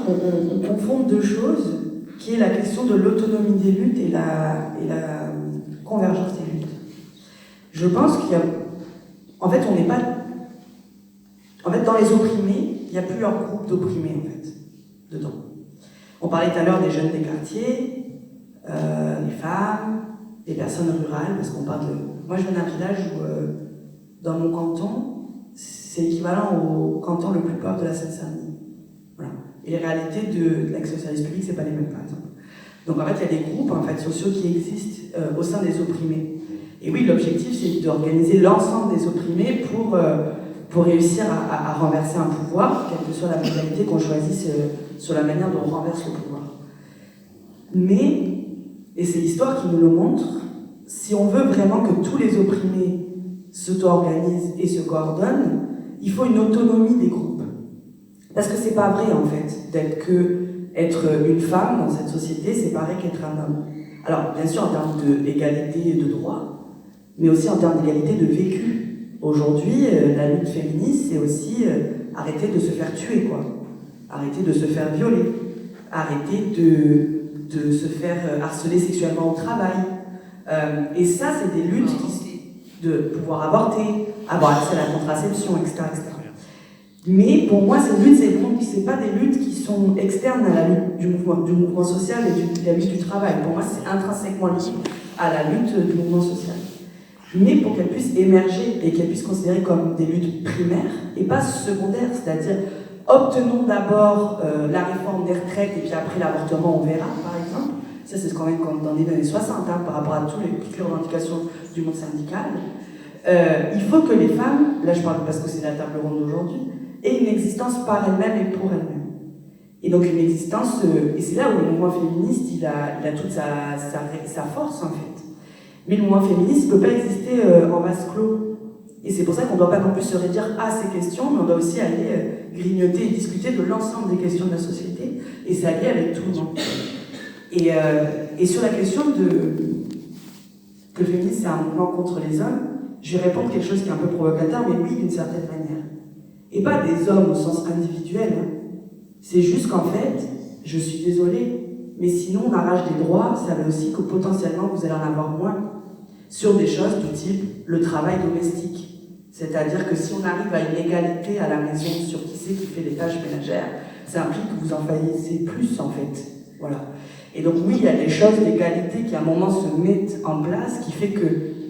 on confond deux choses, qui est la question de l'autonomie des luttes et la convergence des luttes. Je pense qu'il y a... En fait, on n'est pas... En fait, dans les opprimés, il y a plusieurs groupes d'opprimés, en fait, dedans. On parlait tout à l'heure des jeunes des quartiers, les femmes, les personnes rurales, parce qu'on parle de... Moi, je viens d'un village où, dans mon canton, c'est équivalent au canton le plus pauvre de la Seine-Saint-Denis. Voilà. Et les réalités de l'ex-socialisme public, c'est pas les mêmes, par exemple. Donc, en fait, il y a des groupes, en fait, sociaux qui existent au sein des opprimés. Et oui, l'objectif, c'est d'organiser l'ensemble des opprimés pour réussir à renverser un pouvoir, quelle que soit la modalité qu'on choisisse sur la manière dont on renverse le pouvoir. Mais, et c'est l'histoire qui nous le montre, si on veut vraiment que tous les opprimés s'auto-organisent et se coordonnent, il faut une autonomie des groupes. Parce que c'est pas vrai, en fait, être une femme dans cette société, c'est pareil qu'être un homme. Alors, bien sûr, en termes d'égalité de droits, mais aussi en termes d'égalité de vécu. Aujourd'hui, la lutte féministe, c'est aussi arrêter de se faire tuer, quoi. Arrêter de se faire violer. Arrêter de se faire harceler sexuellement au travail. Et ça, c'est des luttes de pouvoir avorter, avoir accès à la contraception, etc., etc. Mais pour moi, ces luttes, c'est pas des luttes qui sont externes à la lutte du mouvement social et de la lutte du travail. Pour moi, c'est intrinsèquement lié à la lutte du mouvement social. Mais pour qu'elles puissent émerger et qu'elles puissent considérer comme des luttes primaires et pas secondaires, c'est-à-dire obtenons d'abord la réforme des retraites et puis après l'avortement, on verra, par exemple. Ça, c'est ce qu'on a dans les années 60, hein, par rapport à toutes les revendications du monde syndical. Il faut que les femmes, là je parle parce que c'est la table ronde d'aujourd'hui, aient une existence par elles-mêmes et pour elles-mêmes. Et donc une existence, et c'est là où le mouvement féministe, il a toute sa force en fait. Mais le mouvement féministe ne peut pas exister en vase clos. Et c'est pour ça qu'on ne doit pas non plus se réduire à ces questions, mais on doit aussi aller grignoter et discuter de l'ensemble des questions de la société, et s'allier avec tout le monde. Et sur la question que le féminisme c'est un mouvement contre les hommes, je vais répondre quelque chose qui est un peu provocateur, mais oui, d'une certaine manière. Et pas des hommes au sens individuel. Hein. C'est juste qu'en fait, je suis désolée, mais sinon on arrache des droits, ça veut aussi que potentiellement vous allez en avoir moins sur des choses du type le travail domestique. C'est-à-dire que si on arrive à une égalité à la maison sur qui c'est qui fait les tâches ménagères, ça implique que vous en faillissez plus en fait. Voilà. Et donc oui, il y a des choses d'égalité qui à un moment se mettent en place, qui fait que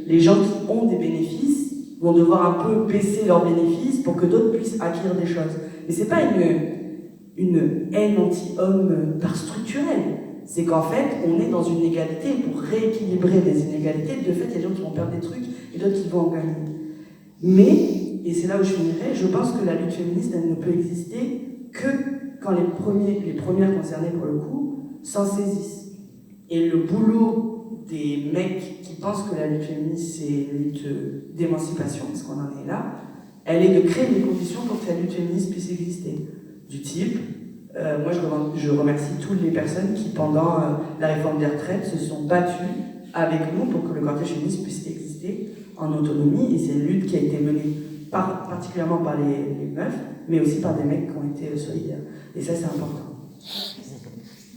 les gens qui ont des bénéfices vont devoir un peu baisser leurs bénéfices pour que d'autres puissent acquérir des choses. Mais c'est pas une haine anti-homme par structurelle. C'est qu'en fait, on est dans une égalité pour rééquilibrer les inégalités. De fait, il y a des gens qui vont perdre des trucs et d'autres qui vont en gagner. Mais, et c'est là où je finirai, je pense que la lutte féministe, elle ne peut exister que quand les premières concernées pour le coup, s'en saisissent. Et le boulot des mecs qui pensent que la lutte féministe, c'est une lutte d'émancipation, parce qu'on en est là, elle est de créer des conditions pour que la lutte féministe puisse exister. Du type, moi je remercie toutes les personnes qui, pendant la réforme des retraites, se sont battues avec nous pour que le cortège féministe puisse exister en autonomie, et c'est une lutte qui a été menée particulièrement par les meufs, mais aussi par des mecs qui ont été solidaires. Et ça, c'est important.